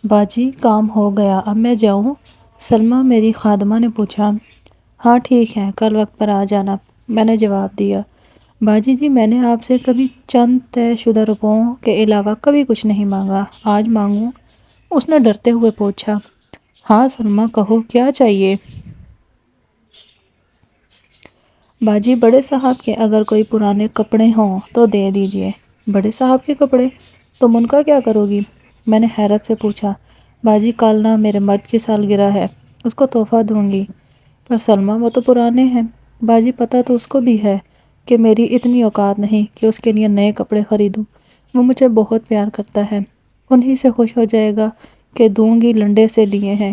باجی کام ہو گیا، اب میں جاؤں؟ سلمیٰ میری خادمہ نے پوچھا۔ ہاں ٹھیک ہے، کل وقت پر آ جانا، میں نے جواب دیا۔ باجی جی، میں نے آپ سے کبھی چند طے شدہ روپوں کے علاوہ کبھی کچھ نہیں مانگا، آج مانگوں؟ اس نے ڈرتے ہوئے پوچھا۔ ہاں سلمیٰ، کہو کیا چاہیے؟ باجی، بڑے صاحب کے اگر کوئی پرانے کپڑے ہوں تو دے دیجئے۔ بڑے صاحب کے کپڑے؟ تم ان کا کیا کرو گی؟ میں نے حیرت سے پوچھا۔ باجی، کل نہ میرے مرد کی سالگرہ ہے، اس کو تحفہ دوں گی۔ پر سلمیٰ، وہ تو پرانے ہیں۔ باجی، پتہ تو اس کو بھی ہے کہ میری اتنی اوقات نہیں کہ اس کے لیے نئے کپڑے خریدوں۔ وہ مجھے بہت پیار کرتا ہے، انہی سے خوش ہو جائے گا کہ دوں گی، لنڈے سے لیے ہیں۔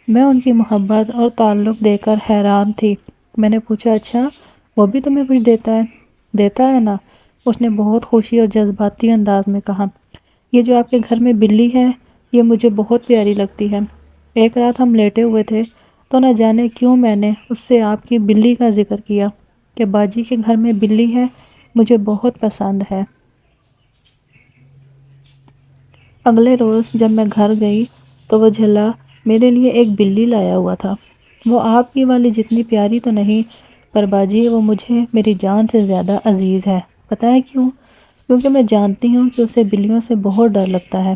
میں ان کی محبت اور تعلق دیکھ کر حیران تھی۔ میں نے پوچھا، اچھا وہ بھی تمہیں کچھ دیتا ہے؟ دیتا ہے نا، اس نے بہت خوشی اور جذباتی انداز میں کہا۔ یہ جو آپ کے گھر میں بلی ہے، یہ مجھے بہت پیاری لگتی ہے۔ ایک رات ہم لیٹے ہوئے تھے تو نہ جانے کیوں میں نے اس سے آپ کی بلی کا ذکر کیا کہ باجی کے گھر میں بلی ہے، مجھے بہت پسند ہے۔ اگلے روز جب میں گھر گئی تو وہ جھلا میرے لیے ایک بلی لایا ہوا تھا۔ وہ آپ کی والی جتنی پیاری تو نہیں، پر باجی وہ مجھے میری جان سے زیادہ عزیز ہے۔ پتہ ہے کیوں؟ کیونکہ میں جانتی ہوں کہ اسے بلیوں سے بہت ڈر لگتا ہے۔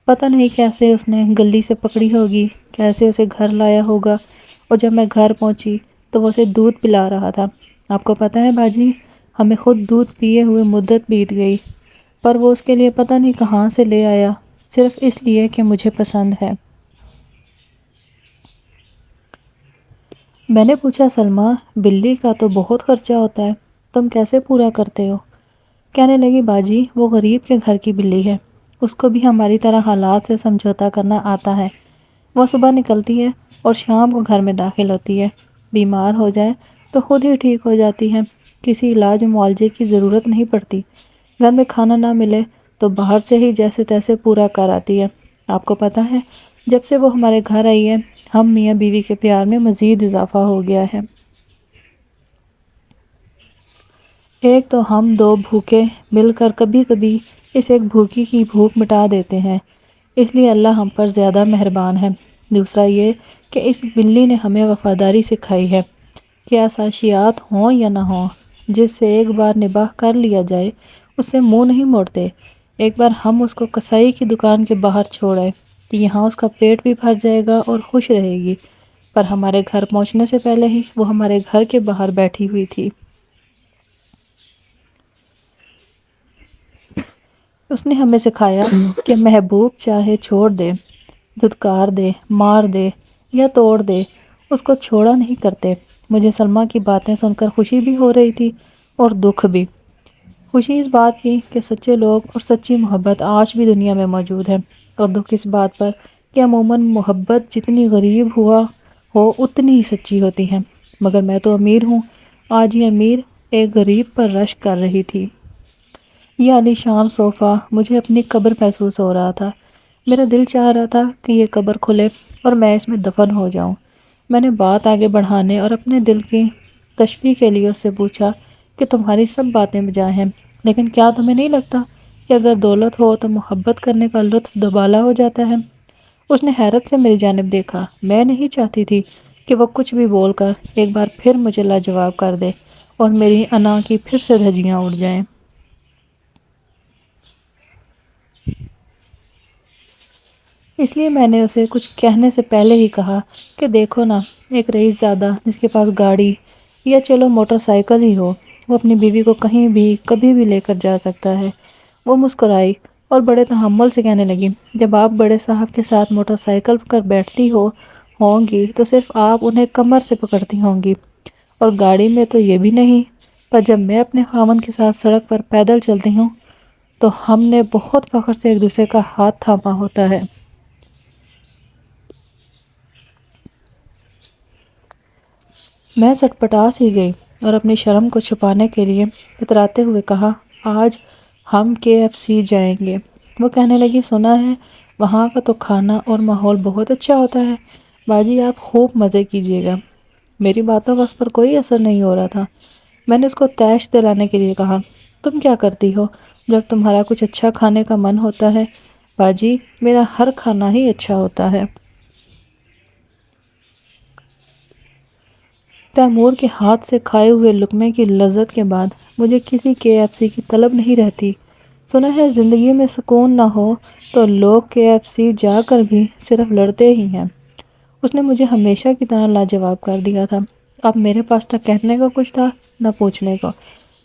پتہ نہیں کیسے اس نے گلی سے پکڑی ہوگی، کیسے اسے گھر لایا ہوگا، اور جب میں گھر پہنچی تو وہ اسے دودھ پلا رہا تھا۔ آپ کو پتہ ہے باجی، ہمیں خود دودھ پیے ہوئے مدت بیت گئی، پر وہ اس کے لیے پتہ نہیں کہاں سے لے آیا، صرف اس لیے کہ مجھے پسند ہے۔ میں نے پوچھا، سلمیٰ بلی کا تو بہت خرچہ ہوتا ہے، تم کیسے پورا کرتے ہو؟ کہنے لگی، باجی وہ غریب کے گھر کی بلی ہے، اس کو بھی ہماری طرح حالات سے سمجھوتا کرنا آتا ہے۔ وہ صبح نکلتی ہے اور شام کو گھر میں داخل ہوتی ہے، بیمار ہو جائے تو خود ہی ٹھیک ہو جاتی ہے، کسی علاج و معالجے کی ضرورت نہیں پڑتی۔ گھر میں کھانا نہ ملے تو باہر سے ہی جیسے تیسے پورا کر آتی ہے۔ آپ کو پتہ ہے، جب سے وہ ہمارے گھر آئی ہے، ہم میاں بیوی کے پیار میں مزید اضافہ ہو گیا ہے۔ ایک تو ہم دو بھوکے مل کر کبھی کبھی اس ایک بھوکی کی بھوک مٹا دیتے ہیں، اس لیے اللہ ہم پر زیادہ مہربان ہے۔ دوسرا یہ کہ اس بلی نے ہمیں وفاداری سکھائی ہے کہ آسائشیات ہوں یا نہ ہوں، جس سے ایک بار نباہ کر لیا جائے اس سے منہ نہیں موڑتے۔ ایک بار ہم اس کو کسائی کی دکان کے باہر چھوڑ آئے کہ یہاں اس کا پیٹ بھی بھر جائے گا اور خوش رہے گی، پر ہمارے گھر پہنچنے سے پہلے ہی وہ ہمارے گھر کے باہر بیٹھی ہوئی تھی۔ اس نے ہمیں سکھایا کہ محبوب چاہے چھوڑ دے، دھتکار دے، مار دے یا توڑ دے، اس کو چھوڑا نہیں کرتے۔ مجھے سلمیٰ کی باتیں سن کر خوشی بھی ہو رہی تھی اور دکھ بھی۔ خوشی اس بات کی کہ سچے لوگ اور سچی محبت آج بھی دنیا میں موجود ہے، اور دکھ اس بات پر کہ عموماً محبت جتنی غریب ہوا ہو اتنی ہی سچی ہوتی ہے۔ مگر میں تو امیر ہوں، آج یہ امیر ایک غریب پر رشک کر رہی تھی۔ یہ عالی شان صوفہ مجھے اپنی قبر محسوس ہو رہا تھا۔ میرا دل چاہ رہا تھا کہ یہ قبر کھلے اور میں اس میں دفن ہو جاؤں۔ میں نے بات آگے بڑھانے اور اپنے دل کی تشفی کے لیے اس سے پوچھا کہ تمہاری سب باتیں بجا ہیں، لیکن کیا تمہیں نہیں لگتا کہ اگر دولت ہو تو محبت کرنے کا لطف دوبالا ہو جاتا ہے؟ اس نے حیرت سے میری جانب دیکھا۔ میں نہیں چاہتی تھی کہ وہ کچھ بھی بول کر ایک بار پھر مجھے لاجواب کر دے اور میری انا کی پھر سے دھجیاں اڑ جائیں۔ اس لیے میں نے اسے کچھ کہنے سے پہلے ہی کہا کہ دیکھو نا، ایک رئیس زادہ جس کے پاس گاڑی یا چلو موٹر سائیکل ہی ہو، وہ اپنی بیوی کو کہیں بھی کبھی بھی لے کر جا سکتا ہے۔ وہ مسکرائی اور بڑے تحمل سے کہنے لگی، جب آپ بڑے صاحب کے ساتھ موٹر سائیکل پر بیٹھتی ہوں گی تو صرف آپ انہیں کمر سے پکڑتی ہوں گی، اور گاڑی میں تو یہ بھی نہیں، پر جب میں اپنے خاوند کے ساتھ سڑک پر پیدل چلتی ہوں تو ہم نے بہت فخر سے ایک دوسرے کا ہاتھ تھاما ہوتا ہے۔ میں سٹپٹا سی گئی اور اپنی شرم کو چھپانے کے لیے اتراتے ہوئے کہا، آج ہم KFC جائیں گے۔ وہ کہنے لگی، سنا ہے وہاں کا تو کھانا اور ماحول بہت اچھا ہوتا ہے، باجی آپ خوب مزے کیجیے گا۔ میری باتوں کا اس پر کوئی اثر نہیں ہو رہا تھا۔ میں نے اس کو تیش دلانے کے لیے کہا، تم کیا کرتی ہو؟ جب تمہارا کچھ اچھا کھانے کا من ہوتا ہے باجی، میرا ہر کھانا ہی اچھا ہوتا ہے۔ تیمور کے ہاتھ سے کھائے ہوئے لقمے کی لذت کے بعد مجھے کسی KFC کی طلب نہیں رہتی۔ سنا ہے زندگی میں سکون نہ ہو تو لوگ KFC جا کر بھی صرف لڑتے ہی ہیں۔ اس نے مجھے ہمیشہ کی طرح لاجواب کر دیا تھا۔ اب میرے پاس نہ کہنے کو کچھ تھا نہ پوچھنے کو۔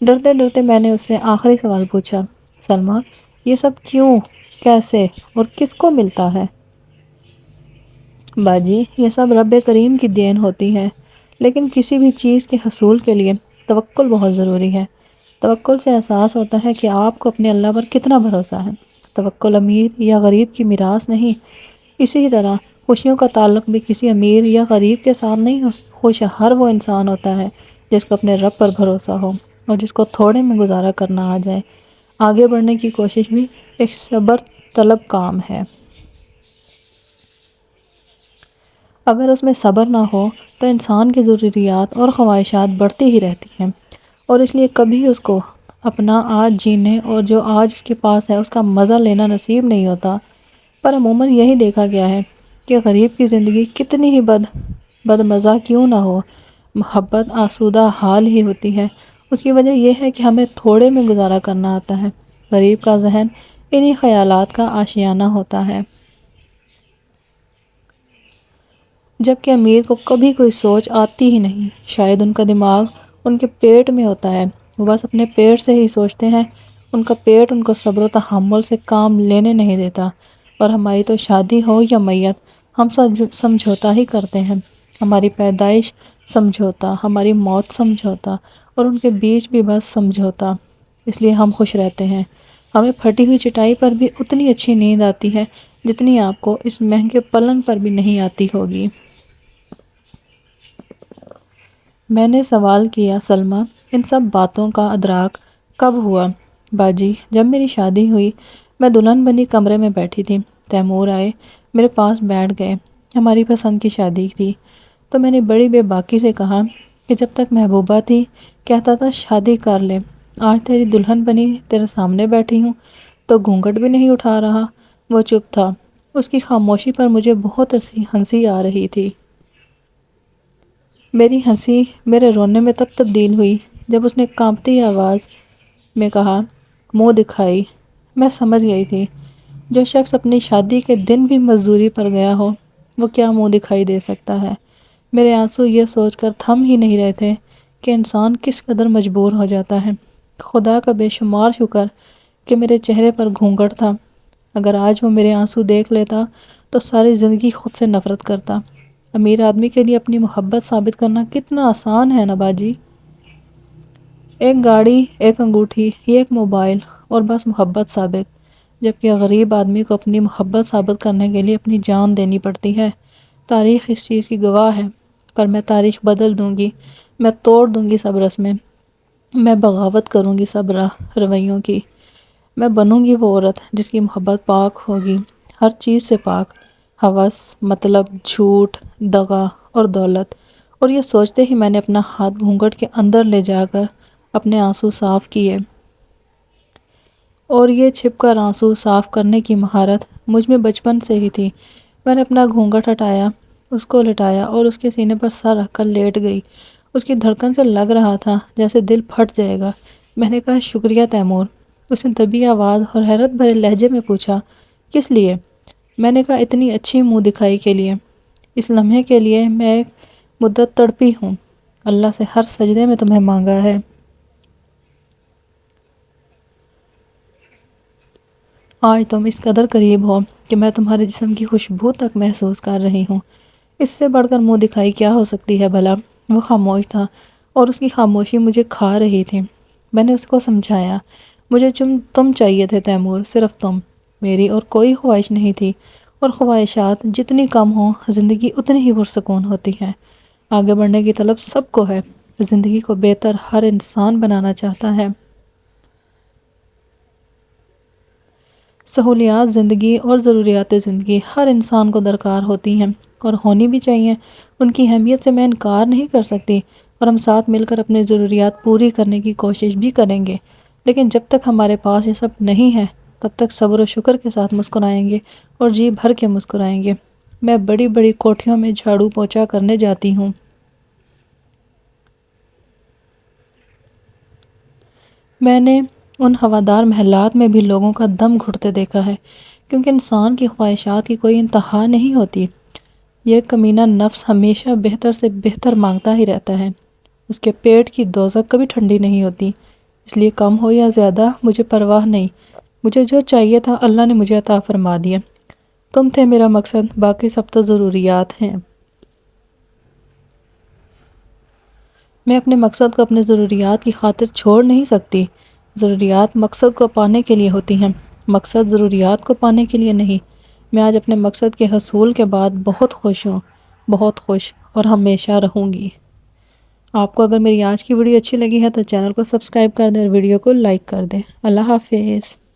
ڈرتے ڈرتے میں نے اس سے آخری سوال پوچھا، سلمیٰ، یہ سب کیوں، کیسے اور کس کو ملتا ہے؟ باجی، یہ سب رب کریم کی دین ہوتی ہے، لیکن کسی بھی چیز کے حصول کے لیے توکل بہت ضروری ہے۔ توکل سے احساس ہوتا ہے کہ آپ کو اپنے اللہ پر کتنا بھروسہ ہے۔ توکل امیر یا غریب کی میراث نہیں۔ اسی طرح خوشیوں کا تعلق بھی کسی امیر یا غریب کے ساتھ نہیں ہو۔ خوش ہر وہ انسان ہوتا ہے جس کو اپنے رب پر بھروسہ ہو اور جس کو تھوڑے میں گزارا کرنا آ جائے۔ آگے بڑھنے کی کوشش بھی ایک صبر طلب کام ہے۔ اگر اس میں صبر نہ ہو تو انسان کی ضروریات اور خواہشات بڑھتی ہی رہتی ہیں، اور اس لیے کبھی اس کو اپنا آج جینے اور جو آج اس کے پاس ہے اس کا مزہ لینا نصیب نہیں ہوتا۔ پر عموماً یہی دیکھا گیا ہے کہ غریب کی زندگی کتنی ہی بد مزہ کیوں نہ ہو، محبت آسودہ حال ہی ہوتی ہے۔ اس کی وجہ یہ ہے کہ ہمیں تھوڑے میں گزارا کرنا آتا ہے۔ غریب کا ذہن انہی خیالات کا آشیانہ ہوتا ہے، جبکہ امیر کو کبھی کوئی سوچ آتی ہی نہیں۔ شاید ان کا دماغ ان کے پیٹ میں ہوتا ہے، وہ بس اپنے پیٹ سے ہی سوچتے ہیں۔ ان کا پیٹ ان کو صبر و تحمل سے کام لینے نہیں دیتا، اور ہماری تو شادی ہو یا میت، ہم سمجھوتا ہی کرتے ہیں۔ ہماری پیدائش سمجھوتا، ہماری موت سمجھوتا، اور ان کے بیچ بھی بس سمجھوتا۔ اس لیے ہم خوش رہتے ہیں۔ ہمیں پھٹی ہوئی چٹائی پر بھی اتنی اچھی نیند آتی ہے جتنی آپ کو اس مہنگے پلنگ پر بھی نہیں آتی ہوگی۔ میں نے سوال کیا، سلمیٰ، ان سب باتوں کا ادراک کب ہوا؟ باجی، جب میری شادی ہوئی، میں دلہن بنی کمرے میں بیٹھی تھی، تیمور آئے، میرے پاس بیٹھ گئے۔ ہماری پسند کی شادی تھی، تو میں نے بڑی بے باکی سے کہا کہ جب تک محبوبہ تھی کہتا تھا شادی کر لے، آج تیری دلہن بنی تیرے سامنے بیٹھی ہوں تو گھونگھٹ بھی نہیں اٹھا رہا۔ وہ چپ تھا، اس کی خاموشی پر مجھے بہت ہنسی آ رہی تھی۔ میری ہنسی میرے رونے میں تب تبدیل ہوئی جب اس نے کانپتی آواز میں کہا، منہ دکھائی۔ میں سمجھ گئی تھی، جو شخص اپنی شادی کے دن بھی مزدوری پر گیا ہو وہ کیا منہ دکھائی دے سکتا ہے۔ میرے آنسو یہ سوچ کر تھم ہی نہیں رہے تھے کہ انسان کس قدر مجبور ہو جاتا ہے۔ خدا کا بے شمار شکر کہ میرے چہرے پر گھونگھٹ تھا۔ اگر آج وہ میرے آنسو دیکھ لیتا تو ساری زندگی خود سے نفرت کرتا۔ امیر آدمی کے لیے اپنی محبت ثابت کرنا کتنا آسان ہے نا باجی۔ ایک گاڑی، ایک انگوٹھی، یہ ایک موبائل، اور بس محبت ثابت۔ جبکہ غریب آدمی کو اپنی محبت ثابت کرنے کے لیے اپنی جان دینی پڑتی ہے۔ تاریخ اس چیز کی گواہ ہے، پر میں تاریخ بدل دوں گی، میں توڑ دوں گی سب رسمیں، میں بغاوت کروں گی سب رویوں کی۔ میں بنوں گی وہ عورت جس کی محبت پاک ہوگی، ہر چیز سے پاک، ہوس، مطلب، جھوٹ، دغا اور دولت۔ اور یہ سوچتے ہی میں نے اپنا ہاتھ گھونگھٹ کے اندر لے جا کر اپنے آنسو صاف کیے، اور یہ چھپ کر آنسو صاف کرنے کی مہارت مجھ میں بچپن سے ہی تھی۔ میں نے اپنا گھونگھٹ ہٹایا، اس کو لٹایا اور اس کے سینے پر سر رکھ کر لیٹ گئی۔ اس کی دھڑکن سے لگ رہا تھا جیسے دل پھٹ جائے گا۔ میں نے کہا، شکریہ تیمور۔ اس نے دبی آواز اور حیرت بھرے لہجے میں پوچھا، کس لیے؟ میں نے کہا، اتنی اچھی منہ دکھائی کے لیے۔ اس لمحے کے لیے میں ایک مدت تڑپی ہوں، اللہ سے ہر سجدے میں تمہیں مانگا ہے۔ آج تم اس قدر قریب ہو کہ میں تمہارے جسم کی خوشبو تک محسوس کر رہی ہوں۔ اس سے بڑھ کر منہ دکھائی کیا ہو سکتی ہے بھلا؟ وہ خاموش تھا اور اس کی خاموشی مجھے کھا رہی تھی۔ میں نے اس کو سمجھایا، مجھے تم چاہیے تھے تیمور، صرف تم۔ میری اور کوئی خواہش نہیں تھی، اور خواہشات جتنی کم ہوں زندگی اتنی ہی پرسکون ہوتی ہے۔ آگے بڑھنے کی طلب سب کو ہے، زندگی کو بہتر ہر انسان بنانا چاہتا ہے۔ سہولیات زندگی اور ضروریات زندگی ہر انسان کو درکار ہوتی ہیں اور ہونی بھی چاہیے۔ ان کی اہمیت سے میں انکار نہیں کر سکتی، اور ہم ساتھ مل کر اپنی ضروریات پوری کرنے کی کوشش بھی کریں گے۔ لیکن جب تک ہمارے پاس یہ سب نہیں ہے تب تک صبر و شکر کے ساتھ مسکرائیں گے اور جی بھر کے مسکرائیں گے۔ میں بڑی بڑی کوٹھیوں میں جھاڑو پوچھا کرنے جاتی ہوں۔ میں نے ان ہوادار محلات میں بھی لوگوں کا دم گھٹتے دیکھا ہے، کیونکہ انسان کی خواہشات کی کوئی انتہا نہیں ہوتی۔ یہ کمینہ نفس ہمیشہ بہتر سے بہتر مانگتا ہی رہتا ہے۔ اس کے پیٹ کی دوزخ کبھی ٹھنڈی نہیں ہوتی، اس لیے کم ہو یا زیادہ مجھے پرواہ نہیں۔ مجھے جو چاہیے تھا اللہ نے مجھے عطا فرما دیا۔ تم تھے میرا مقصد، باقی سب تو ضروریات ہیں۔ میں اپنے مقصد کو اپنے ضروریات کی خاطر چھوڑ نہیں سکتی۔ ضروریات مقصد کو پانے کے لیے ہوتی ہیں، مقصد ضروریات کو پانے کے لیے نہیں۔ میں آج اپنے مقصد کے حصول کے بعد بہت خوش ہوں، بہت خوش، اور ہمیشہ رہوں گی۔ آپ کو اگر میری آج کی ویڈیو اچھی لگی ہے تو چینل کو سبسکرائب کر دیں اور ویڈیو کو لائک کر دیں۔ اللہ حافظ۔